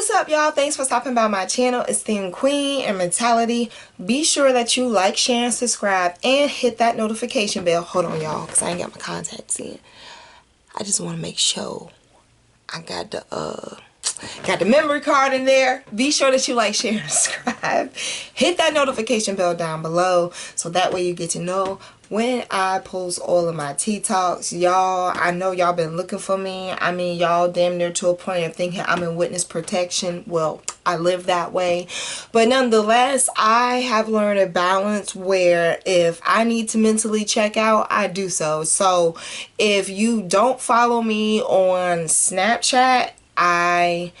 What's up, y'all? Thanks for stopping by my channel, Esteemed Queen and Mentality. Be sure that you like, share, and subscribe, and hit that notification bell. Hold on, y'all, because I ain't got my contacts in. I just want to make sure I got the memory card in there. Be sure that you like, share, and subscribe. Hit that notification bell down below so that way you get to know when I post all of my tea talks. Y'all, I know y'all been looking for me. I mean, y'all damn near to a point of thinking I'm in witness protection. Well, I live that way. But nonetheless, I have learned a balance where if I need to mentally check out, I do so. So if you don't follow me on Snapchat, I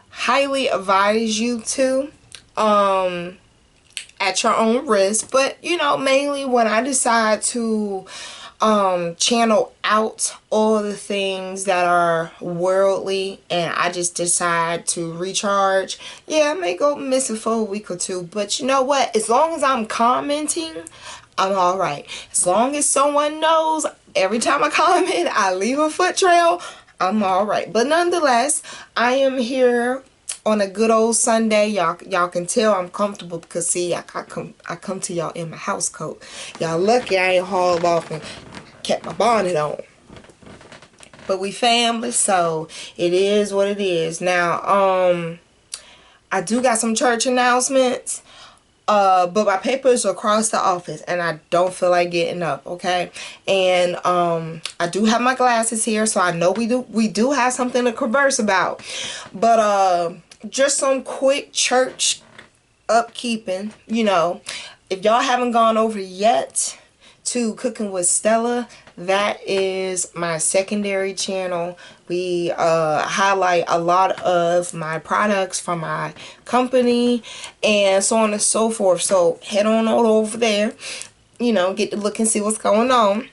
highly advise you to. At your own risk, but you know, mainly when I decide to channel out all the things that are worldly and I just decide to recharge, yeah, I may go missing for a week or two, but you know what, as long as I'm commenting, I'm all right. As long as someone knows every time I comment I leave a foot trail, I'm all right. But nonetheless, I am here on a good old Sunday. Y'all can tell I'm comfortable because see, I come to y'all in my house coat. Y'all lucky I ain't hauled off and kept my bonnet on. But we family, so it is what it is. Now, I do got some church announcements. But my papers are across the office and I don't feel like getting up, okay? And I do have my glasses here, so I know we do have something to converse about. But just some quick church upkeeping, you know. If y'all haven't gone over yet to Cooking with Stella, that is my secondary channel. We highlight a lot of my products from my company and so on and so forth. So head on over there, you know, get to look and see what's going on.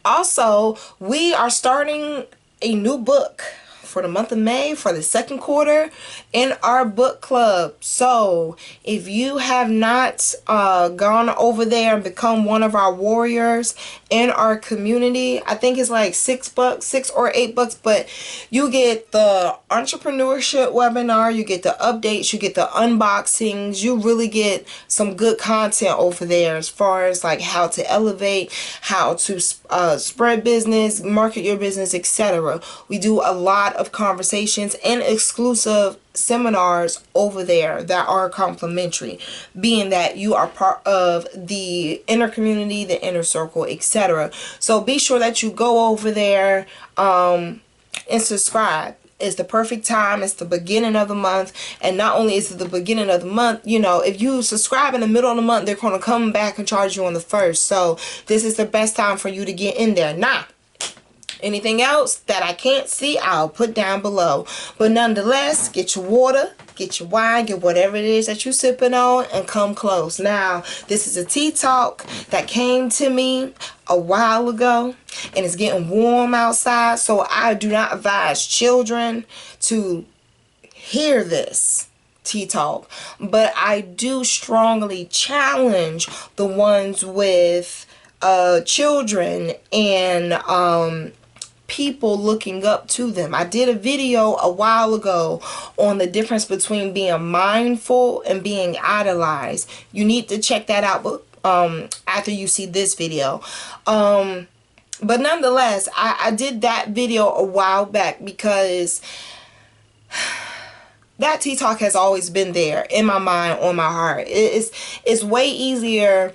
Also, we are starting a new book for the month of May for the second quarter in our book club. So if you have not gone over there and become one of our warriors in our community, I think it's like $6, $6 or $8, but you get the entrepreneurship webinar, you get the updates, you get the unboxings, you really get some good content over there as far as like how to elevate, how to spread business, market your business, etc. We do a lot of conversations and exclusive seminars over there that are complimentary, being that you are part of the inner community, the inner circle, etc. So be sure that you go over there and subscribe. It's the perfect time. It's the beginning of the month, and not only is it the beginning of the month, you know, if you subscribe in the middle of the month, they're going to come back and charge you on the first. So this is the best time for you to get in there. Now, anything else that I can't see, I'll put down below. But nonetheless, get your water, get your wine, get whatever it is that you're sipping on, and come close. Now, this is a tea talk that came to me a while ago, and it's getting warm outside, so I do not advise children to hear this tea talk. But I do strongly challenge the ones with children and people looking up to them. I did a video a while ago on the difference between being mindful and being idolized. You need to check that out after you see this video. But nonetheless, I did that video a while back because that tea talk has always been there in my mind, on my heart. It's way easier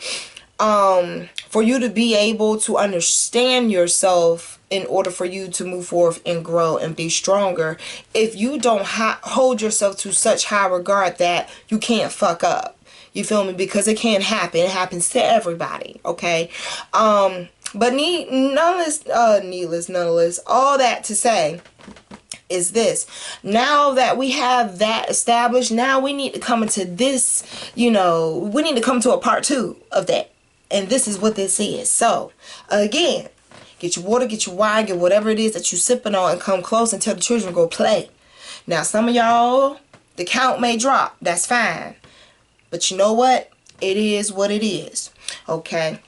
for you to be able to understand yourself in order for you to move forward and grow and be stronger if you don't hold yourself to such high regard that you can't fuck up. You feel me? Because it can happen. It happens to everybody, okay? But nonetheless, all that to say is this: now that we have that established, now we need to come into this, you know, we need to come to a part 2 of that. And this is what this is. So, again, get your water, get your wine, get whatever it is that you're sipping on, and come close and tell the children to go play. Now, some of y'all, the count may drop. That's fine. But you know what? It is what it is. Okay?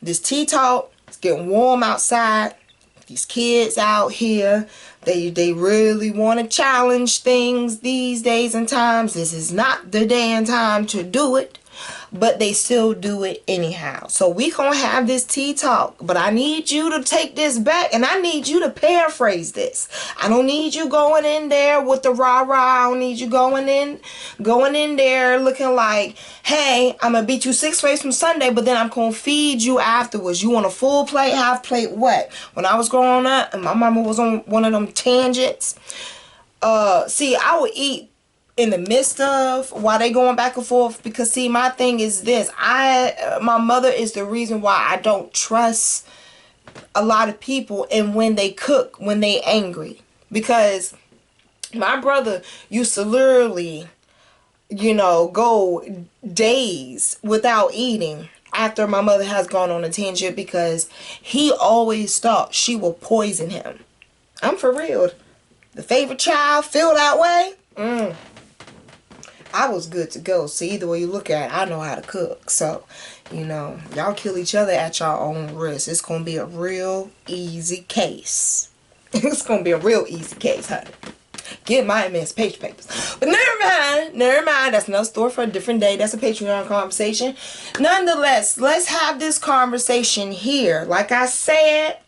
This tea talk, it's getting warm outside. These kids out here, they really want to challenge things these days and times. This is not the day and time to do it, but they still do it anyhow. So we gonna have this tea talk, but I need you to take this back, and I need you to paraphrase this. I don't need you going in there with the rah-rah. I don't need you going in there looking like, hey, I'm gonna beat you 6 ways from Sunday, but then I'm gonna feed you afterwards. You want a full plate, half plate, what? When I was growing up and my mama was on one of them tangents, see, I would eat in the midst of while they going back and forth, because see, my thing is this, my mother is the reason why I don't trust a lot of people, and when they cook, when they angry, because my brother used to literally, you know, go days without eating after my mother has gone on a tangent, because he always thought she will poison him. I'm for real. The favorite child feel that way. I was good to go. So either way you look at it, I know how to cook. So, you know, y'all kill each other at your own risk. It's going to be a real easy case. It's going to be a real easy case, honey. Get my emancipation papers. But never mind. That's another story for a different day. That's a Patreon conversation. Nonetheless, let's have this conversation here. Like I said,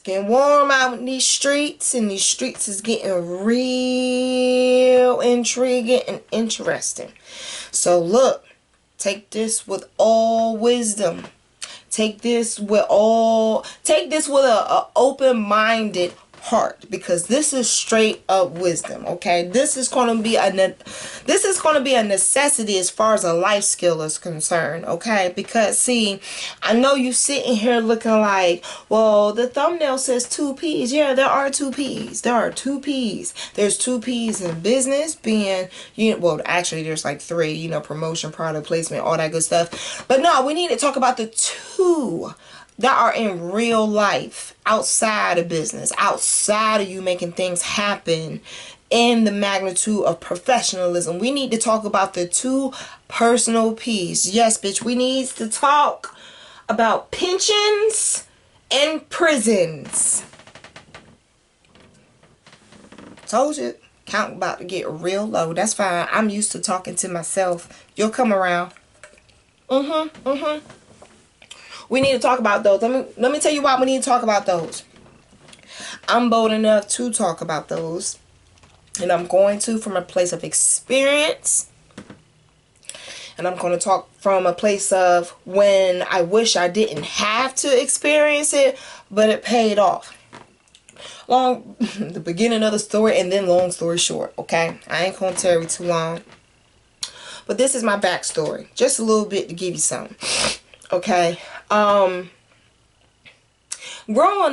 getting warm out in these streets, and these streets is getting real intriguing and interesting. So look, take this with all wisdom. Take this with a open-minded heart, because this is straight up wisdom. Okay, this is going to be a necessity as far as a life skill is concerned. Okay, because see, I know you sitting here looking like, well, the thumbnail says 2 P's. Yeah, there are 2 P's. There are 2 P's. There's 2 P's in business, being, you know, well, actually there's like 3, you know, promotion, product placement, all that good stuff. But no, we need to talk about the 2 that are in real life, outside of business, outside of you making things happen in the magnitude of professionalism. We need to talk about the 2 personal P's. Yes, bitch, we need to talk about pensions and prisons. Told you, count about to get real low. That's fine. I'm used to talking to myself. You'll come around. We need to talk about those. Let me tell you why we need to talk about those. I'm bold enough to talk about those. And I'm going to from a place of experience. And I'm going to talk from a place of when I wish I didn't have to experience it, but it paid off. The beginning of the story, and then long story short, okay? I ain't going to tell you too long. But this is my backstory. Just a little bit to give you some. Okay, growing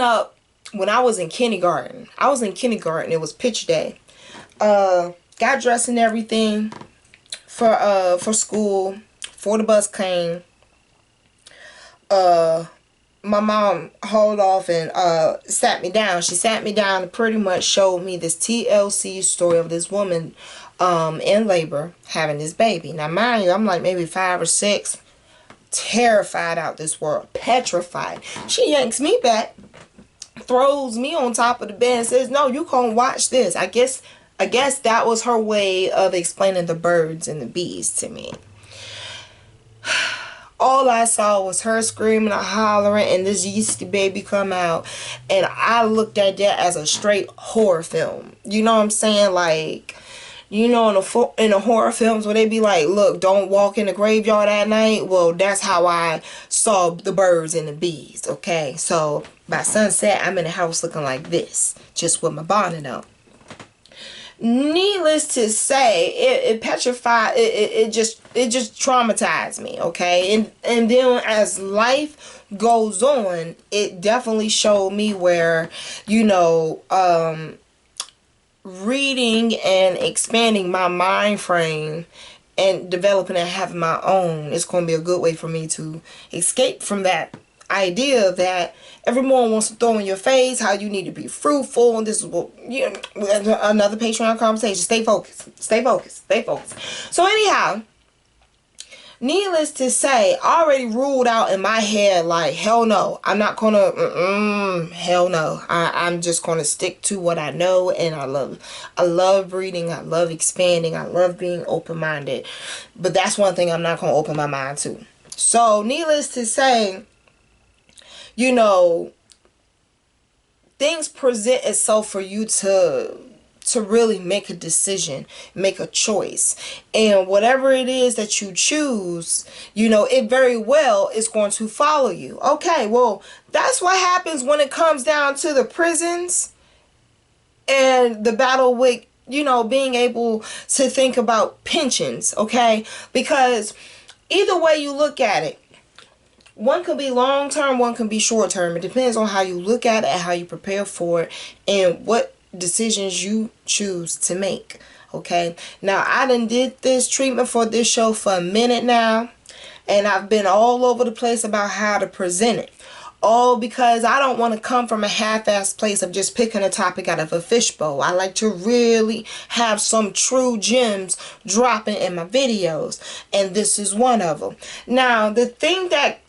up, when I was in kindergarten, it was picture day. Got dressed and everything for school, before the bus came. My mom hauled off and sat me down. She sat me down and pretty much showed me this TLC story of this woman in labor having this baby. Now mind you, I'm like maybe 5 or 6. Terrified out this world, petrified. She yanks me back, throws me on top of the bed and says, no, you can't watch this. I guess that was her way of explaining the birds and the bees to me. All I saw was her screaming and hollering, and this yeasty baby come out, and I looked at that as a straight horror film. You know what I'm saying? Like, you know, in the horror films where they be like, look, don't walk in the graveyard at night. Well, that's how I saw the birds and the bees, okay? So by sunset, I'm in the house looking like this, just with my bonnet on. Needless to say, it petrified, it just traumatized me, okay? And then as life goes on, it definitely showed me where, you know, reading and expanding my mind frame and developing and having my own is going to be a good way for me to escape from that idea that everyone wants to throw in your face how you need to be fruitful, and this is what, you know, another Patreon conversation. Stay focused. So anyhow, needless to say, I already ruled out in my head, like, hell no, I'm not gonna, hell no. I'm just gonna stick to what I know, and I love reading, I love expanding, I love being open-minded. But that's one thing I'm not gonna open my mind to. So, needless to say, you know, things present itself for you to really make a decision, make a choice. And whatever it is that you choose, it very well is going to follow you. Okay, well, that's what happens when it comes down to the prisons and the battle with, being able to think about pensions, okay? Because either way you look at it, one could be long term, one can be short term. It depends on how you look at it, how you prepare for it, and what decisions you choose to make. Okay, now I done did this treatment for this show for a minute now, and I've been all over the place about how to present it. All because I don't want to come from a half-assed place of just picking a topic out of a fishbowl. I like to really have some true gems dropping in my videos, and this is one of them. Now, the thing that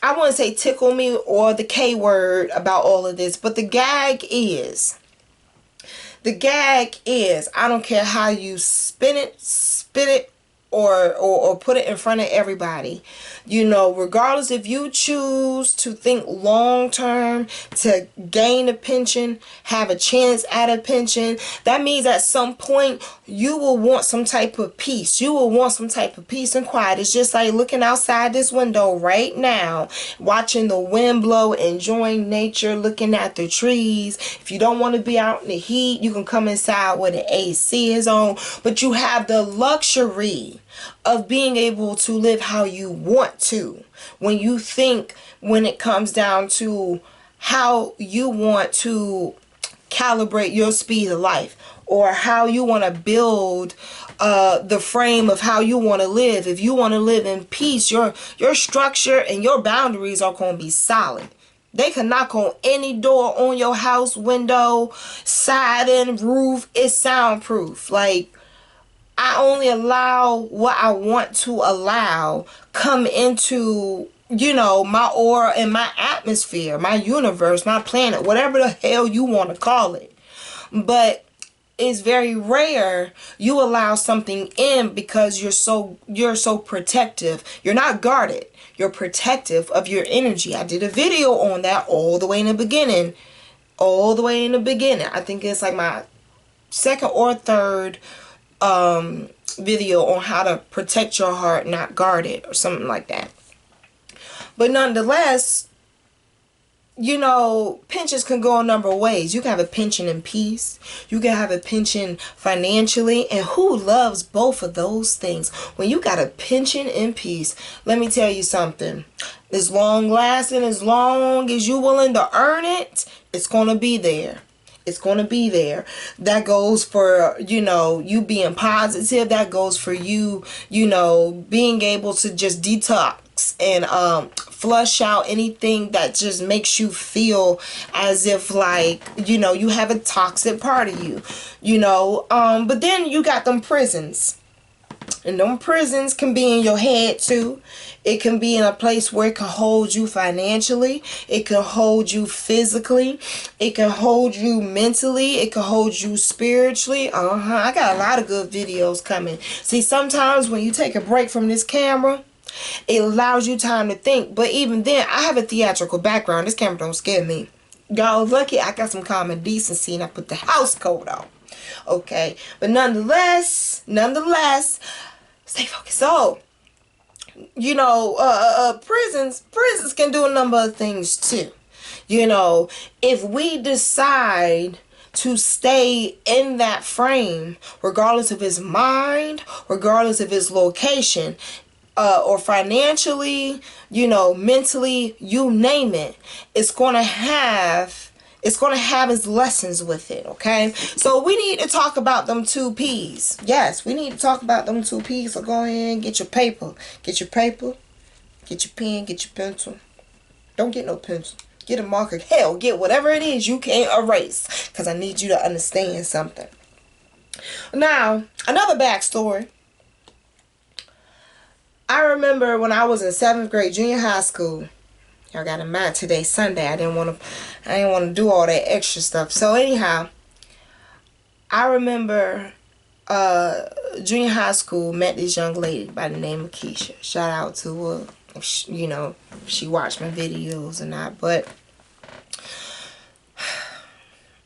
I wouldn't say tickle me or the K word about all of this, but the gag is, I don't care how you spin it, spit it, or put it in front of everybody. Regardless if you choose to think long term to gain a pension, have a chance at a pension, that means at some point you will want some type of peace. You will want some type of peace and quiet. It's just like looking outside this window right now, watching the wind blow, enjoying nature, looking at the trees. If you don't want to be out in the heat, you can come inside where the AC is on, but you have the luxury of being able to live how you want to. When it comes down to how you want to calibrate your speed of life, or how you want to build the frame of how you want to live. If you want to live in peace, your structure and your boundaries are going to be solid. They can knock on any door on your house, window, siding, roof. It's soundproof. Like, I only allow what I want to allow come into, my aura and my atmosphere, my universe, my planet, whatever the hell you want to call it. But it's very rare you allow something in because you're so protective. You're not guarded. You're protective of your energy. I did a video on that all the way in the beginning. I think it's like my second or third video on how to protect your heart, not guard it, or something like that. But nonetheless, pensions can go a number of ways. You can have a pension in peace. You can have a pension financially. And who loves both of those things? When you got a pension in peace, let me tell you something. It's long lasting. As long as you're willing to earn it, it's going to be there. It's going to be there. That goes for, you being positive. That goes for you, being able to just detox and flush out anything that just makes you feel as if like, you have a toxic part of you, but then you got them prisons. And them prisons can be in your head too. It can be in a place where it can hold you financially. It can hold you physically. It can hold you mentally. It can hold you spiritually. I got a lot of good videos coming. See, sometimes when you take a break from this camera, it allows you time to think. But even then, I have a theatrical background. This camera don't scare me. Y'all lucky I got some common decency and I put the house coat on. Okay, but nonetheless, stay focused. So, prisons can do a number of things too. If we decide to stay in that frame, regardless of his mind, regardless of his location, or financially, mentally, you name it, it's going to have its lessons with it, okay? So we need to talk about them 2 P's. Yes, we need to talk about them 2 P's. So go ahead and get your paper. Get your paper. Get your pen. Get your pencil. Don't get no pencil. Get a marker. Hell, get whatever it is you can't erase. Because I need you to understand something. Now, another backstory. I remember when I was in 7th grade, junior high school. Y'all got in mind today's Sunday. I didn't want to do all that extra stuff. So anyhow, I remember junior high school, met this young lady by the name of Keisha. Shout out to her. You know, she watched my videos or not. But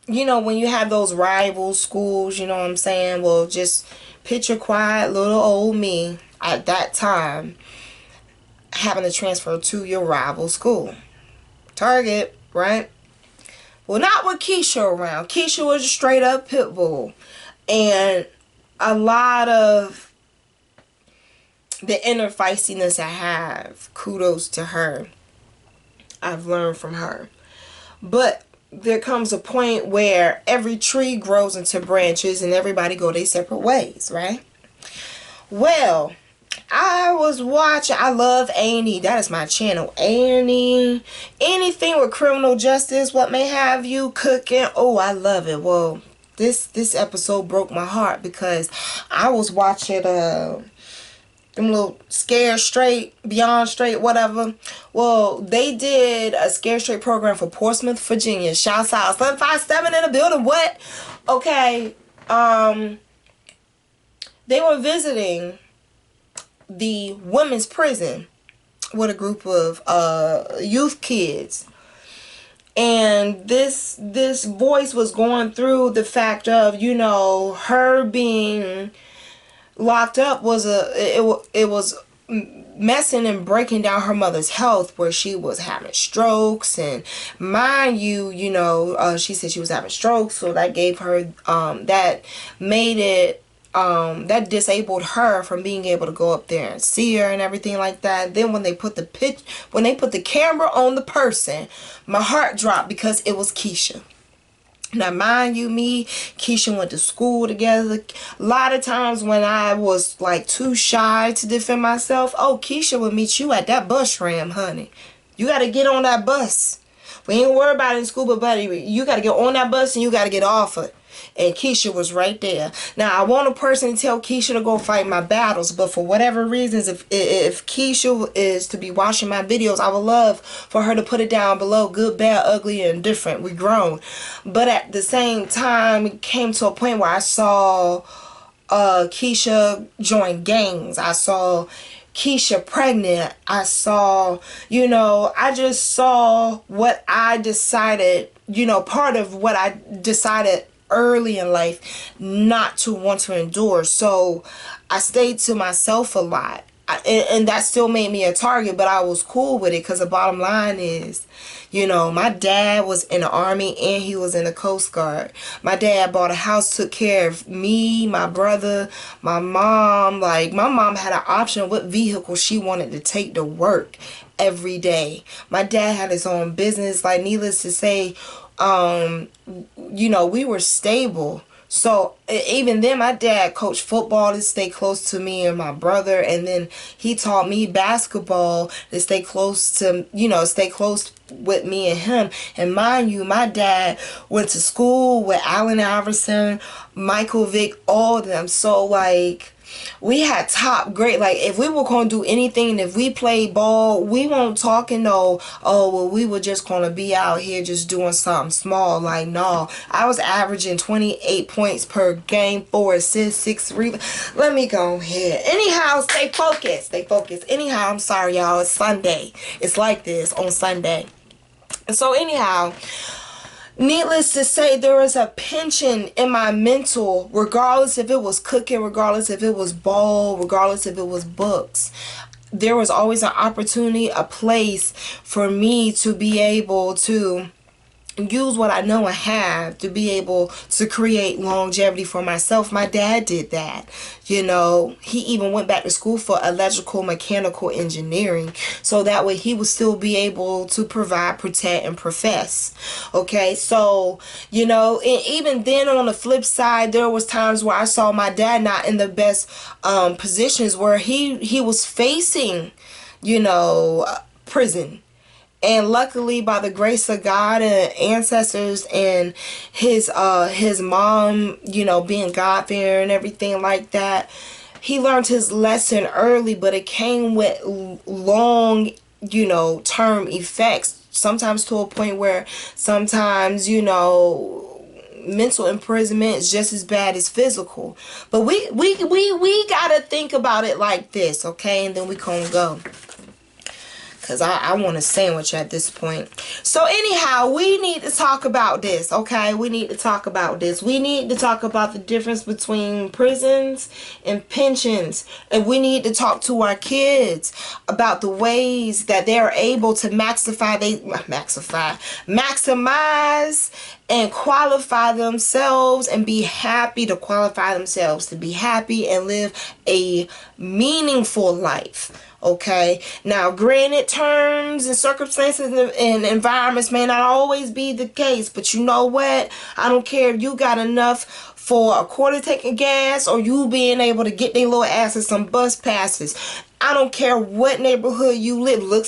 you know, when you have those rival schools, you know what I'm saying? Well, just picture quiet little old me at that time having to transfer to your rival school. Target, right? Well, not with Keisha around. Keisha was a straight up pit bull. And a lot of the inner feistiness I have, kudos to her. I've learned from her. But there comes a point where every tree grows into branches and everybody go their separate ways, right? Well, I was watching, I love A&E, that is my channel, A&E, anything with criminal justice, what may have you, cooking, oh, I love it. Well, this episode broke my heart because I was watching them little Scare Straight, Beyond Straight, whatever. Well, they did a Scare Straight program for Portsmouth, Virginia. Shouts out 757 in the building. What? Okay. They were visiting the women's prison with a group of youth kids. And this voice was going through the fact of, you know, her being locked up was it was messing and breaking down her mother's health, where she was having strokes. And mind you, you know, she said she was having strokes, so that gave her that made it that disabled her from being able to go up there and see her and everything like that. Then when they put the camera on the person, my heart dropped because it was Keisha. Now, mind you, me, Keisha went to school together. A lot of times when I was like too shy to defend myself, oh, Keisha would meet you at that bus ram, honey. You got to get on that bus. We ain't worried about it in school, but buddy, you got to get on that bus and you got to get off it. And Keisha was right there. Now, I want a person to tell Keisha to go fight my battles, but for whatever reasons, if Keisha is to be watching my videos, I would love for her to put it down below. Good, bad, ugly, and different. We grown. But at the same time, it came to a point where I saw Keisha join gangs. I saw Keisha pregnant. I saw, you know, I just saw what I decided, you know, part of what I decided early in life not to want to endure. So I stayed to myself a lot, and that still made me a target, but I was cool with it because the bottom line is, you know, my dad was in the Army and he was in the Coast Guard. My dad bought a house, took care of me, my brother, my mom. Like, my mom had an option of what vehicle she wanted to take to work every day. My dad had his own business. Like, needless to say, you know, we were stable. So even then, my dad coached football to stay close to me and my brother, and then he taught me basketball to stay close to, you know, stay close with me and him. And mind you, my dad went to school with Allen Iverson, Michael Vick, all of them. So like, we had top grade. Like, if we were going to do anything, if we played ball, we won't talk and no, oh, well, we were just going to be out here just doing something small. Like, no, I was averaging 28 points per game, 4 assists, 6 rebounds. Let me go ahead. Anyhow, stay focused. Stay focused. Anyhow, I'm sorry, y'all. It's Sunday. It's like this on Sunday. And so anyhow, needless to say, there was a pension in my mental, regardless if it was cooking, regardless if it was ball, regardless if it was books. There was always an opportunity, a place for me to be able to use what I know I have to be able to create longevity for myself. My dad did that. You know, he even went back to school for electrical mechanical engineering, so that way he would still be able to provide, protect, and profess. Okay, so, you know, and even then on the flip side, there was times where I saw my dad not in the best positions, where he was facing, you know, prison. And luckily, by the grace of God and ancestors and his mom, you know, being God-fearing and everything like that, he learned his lesson early, but it came with long, term effects. Sometimes to a point where sometimes, mental imprisonment is just as bad as physical. But we gotta think about it like this, okay? And then we gonna go. Because I want a sandwich at this point. So anyhow, we need to talk about this, okay? We need to talk about this. We need to talk about the difference between prisons and pensions. And we need to talk to our kids about the ways that they're able to maximize and qualify themselves and be happy to qualify themselves, to be happy and live a meaningful life. Okay, now granted, terms and circumstances and environments may not always be the case, but you know what? I don't care if you got enough for a quarter tank of gas or you being able to get their little asses some bus passes. I don't care what neighborhood you live. Look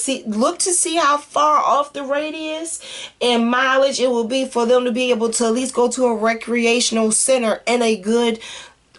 to see how far off the radius and mileage it will be for them to be able to at least go to a recreational center in a good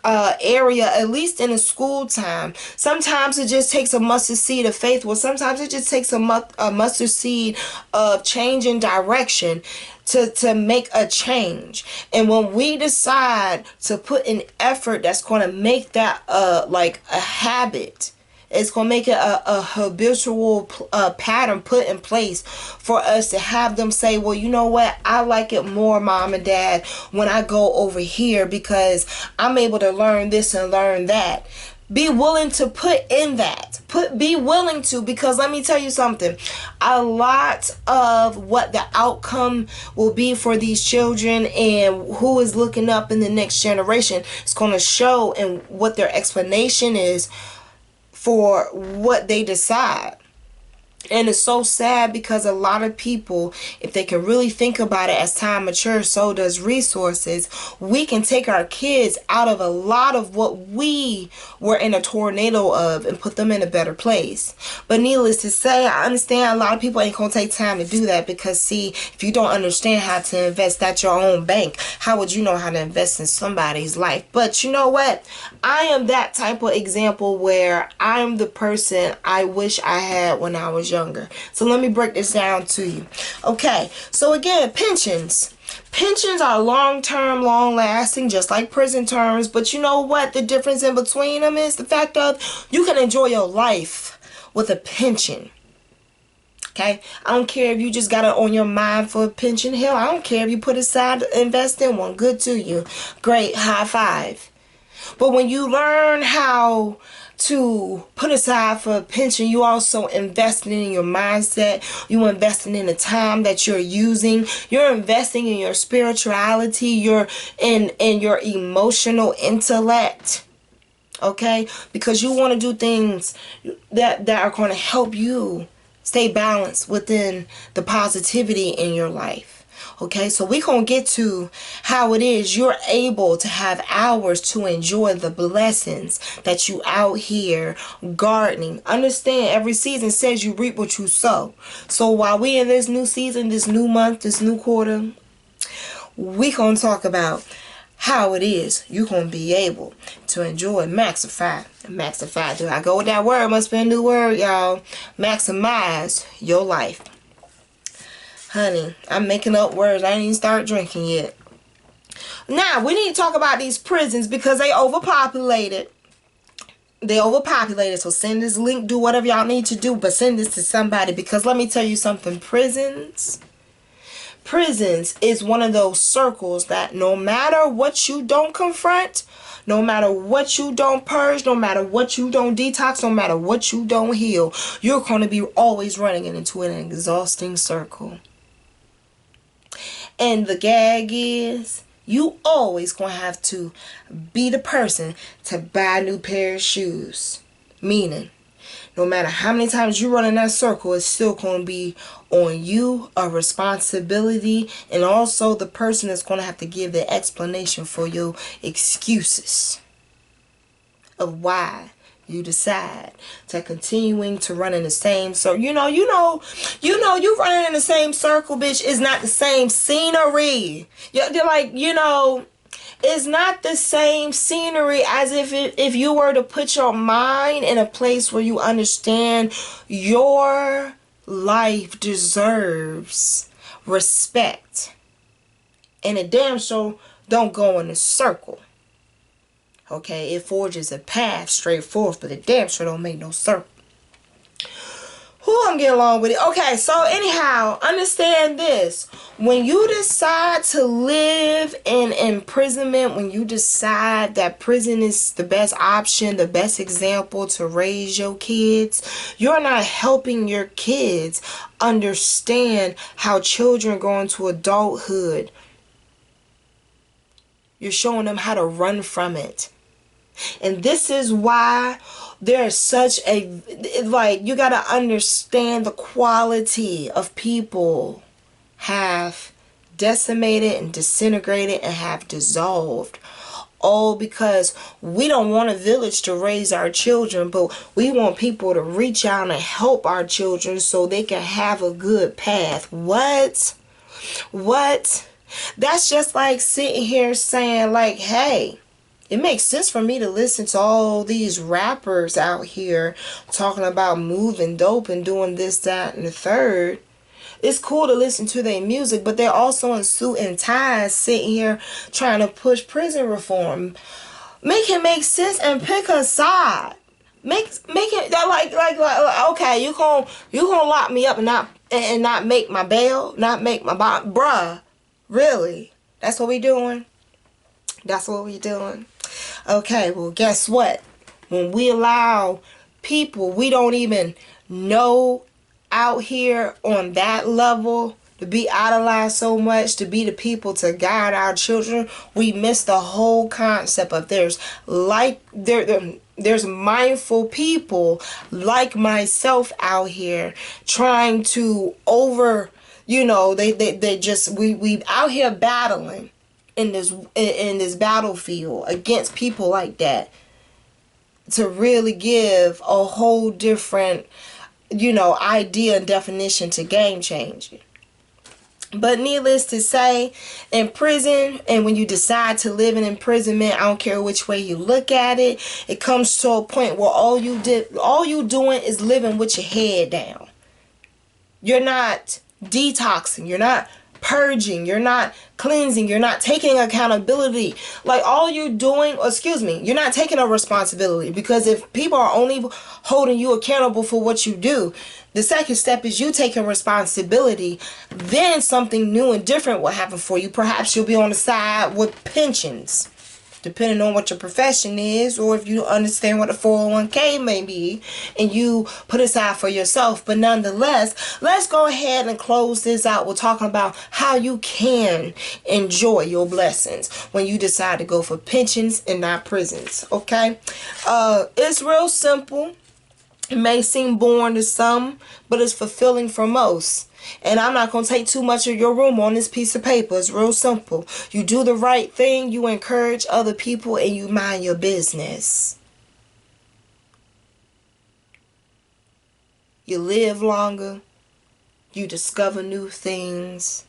area, at least in a school time. Sometimes it just takes a mustard seed of faith. Well, sometimes it just takes a mustard seed of change in direction to make a change. And when we decide to put an effort that's going to make that like a habit, it's going to make it a habitual pattern put in place for us to have them say, well, you know what? I like it more, Mom and Dad, when I go over here because I'm able to learn this and learn that. Be willing to put in that. Be willing to, because let me tell you something. A lot of what the outcome will be for these children and who is looking up in the next generation is going to show in what their explanation is for what they decide. And it's so sad because a lot of people, if they can really think about it, as time matures, so does resources. We can take our kids out of a lot of what we were in a tornado of and put them in a better place. But needless to say, I understand a lot of people ain't gonna take time to do that because, see, if you don't understand how to invest at your own bank, how would you know how to invest in somebody's life? But you know what? I am that type of example where I'm the person I wish I had when I was younger. So let me break this down to you. Okay, so again, pensions. Pensions are long-term, long-lasting, just like prison terms. But you know what? The difference in between them is the fact of you can enjoy your life with a pension. Okay, I don't care if you just got it on your mind for a pension. Hell, I don't care if you put aside to invest in one. Good to you. Great, high five. But when you learn how to put aside for a pension, you also investing in your mindset. You investing in the time that you're using. You're investing in your spirituality. You're in your emotional intellect. Okay, because you want to do things that are going to help you stay balanced within the positivity in your life. Okay, so we're going to get to how it is you're able to have hours to enjoy the blessings that you out here gardening. Understand, every season says you reap what you sow. So while we in this new season, this new month, this new quarter, we going to talk about how it is you're going to be able to enjoy maxify. Do I go with that word? Must be a new word, y'all. Maximize your life. Honey, I'm making up words. I ain't even started drinking yet. Now, we need to talk about these prisons because they overpopulated. So send this link, do whatever y'all need to do, but send this to somebody because let me tell you something. Prisons is one of those circles that no matter what you don't confront, no matter what you don't purge, no matter what you don't detox, no matter what you don't heal, you're going to be always running into an exhausting circle. And the gag is, you always going to have to be the person to buy a new pair of shoes. Meaning, no matter how many times you run in that circle, it's still going to be on you, a responsibility, and also the person that's going to have to give the explanation for your excuses of why you decide to continuing to run in the same circle. You running in the same circle, bitch, is not the same scenery. They're like, It's not the same scenery as if you were to put your mind in a place where you understand your life deserves respect. And it damn sure don't go in a circle. Okay, it forges a path straight forth, but it damn sure don't make no circle. I'm getting along with it. Okay, so anyhow, understand this. When you decide to live in imprisonment, when you decide that prison is the best option, the best example to raise your kids, you're not helping your kids understand how children go into adulthood. You're showing them how to run from it. And this is why there's such a, like, you got to understand the quality of people have decimated and disintegrated and have dissolved. All because we don't want a village to raise our children, but we want people to reach out and help our children so they can have a good path. What? That's just like sitting here saying, like, hey, it makes sense for me to listen to all these rappers out here talking about moving dope and doing this, that, and the third. It's cool to listen to their music, but they're also in suit and ties sitting here trying to push prison reform. Make it make sense and pick a side. Make it that like okay, you gonna lock me up and not make my bail, not make my bond, bruh. Really? That's what we doing? That's what we doing? Okay, well, guess what? When we allow people we don't even know out here on that level to be idolized so much, to be the people to guide our children, we miss the whole concept of there's mindful people like myself out here trying to we out here battling in this battlefield against people like that to really give a whole different idea and definition to game changing. But needless to say, in prison, and when you decide to live in imprisonment, I don't care which way you look at it, it comes to a point where all you doing is living with your head down. You're not detoxing, you're not purging, you're not cleansing, you're not taking accountability. Like all you're doing, you're not taking a responsibility, because if people are only holding you accountable for what you do, the second step is you taking responsibility. Then something new and different will happen for you. Perhaps you'll be on the side with pensions, depending on what your profession is, or if you understand what a 401k may be, and you put aside for yourself. But nonetheless, let's go ahead and close this out. We're talking about how you can enjoy your blessings when you decide to go for pensions and not prisons. Okay? It's real simple. It may seem boring to some, but it's fulfilling for most. And I'm not going to take too much of your room on this piece of paper. It's real simple. You do the right thing, you encourage other people, and you mind your business. You live longer. You discover new things.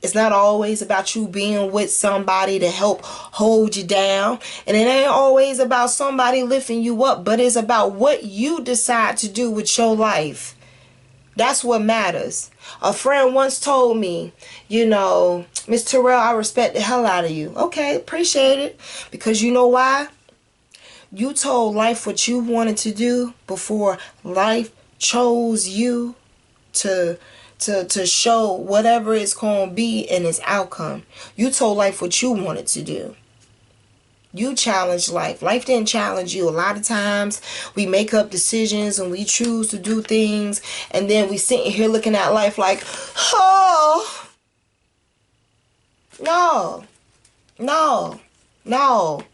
It's not always about you being with somebody to help hold you down. And it ain't always about somebody lifting you up, but it's about what you decide to do with your life. That's what matters. A friend once told me, Miss Terrell, I respect the hell out of you. Okay, appreciate it. Because you know why? You told life what you wanted to do before life chose you to show whatever it's going to be in its outcome. You told life what you wanted to do. You challenged life. Life didn't challenge you. A lot of times we make up decisions and we choose to do things, and then we sitting here looking at life like, oh, no, hell no.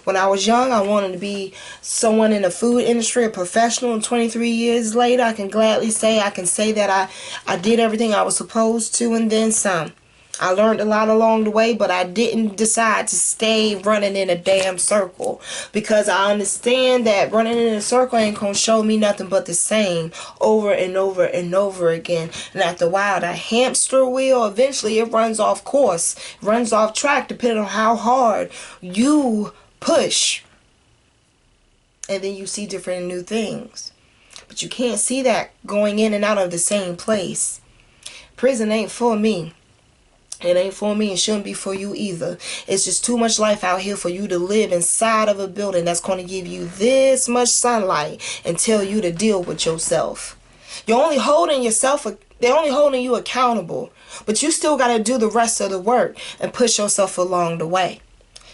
When I was young, I wanted to be someone in the food industry, a professional, and 23 years later, I can say that I did everything I was supposed to and then some. I learned a lot along the way, but I didn't decide to stay running in a damn circle, because I understand that running in a circle ain't gonna show me nothing but the same over and over and over again. And after a while, the hamster wheel, eventually it runs off course, runs off track, depending on how hard you push. And then you see different and new things. But you can't see that going in and out of the same place. Prison ain't for me. It ain't for me. It shouldn't be for you either. It's just too much life out here for you to live inside of a building that's going to give you this much sunlight and tell you to deal with yourself. You're only holding yourself, they're only holding you accountable, but you still got to do the rest of the work and push yourself along the way.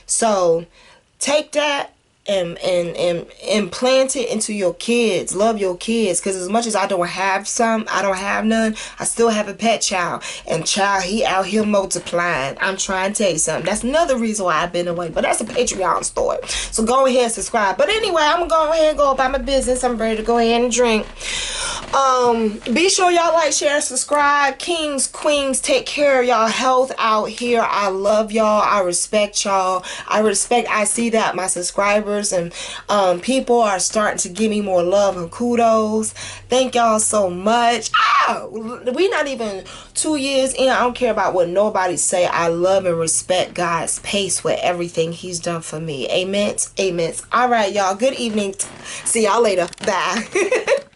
So take that and implant it into your kids. Love your kids, because as much as I don't have none, I still have a pet child, and child, he out here multiplying. I'm trying to tell you something. That's another reason why I've been away, but that's a Patreon story, so go ahead and subscribe. But anyway, I'm gonna go ahead and go about my business. I'm ready to go ahead and drink. Be sure y'all like, share, subscribe. Kings, queens, take care of y'all health out here. I love y'all. I respect y'all. I see that my subscribers and people are starting to give me more love and kudos. Thank y'all so much. We not even 2 years in. I don't care about what nobody say. I love and respect God's pace with everything he's done for me. Amen. Amen. All right, y'all. Good evening. See y'all later. Bye.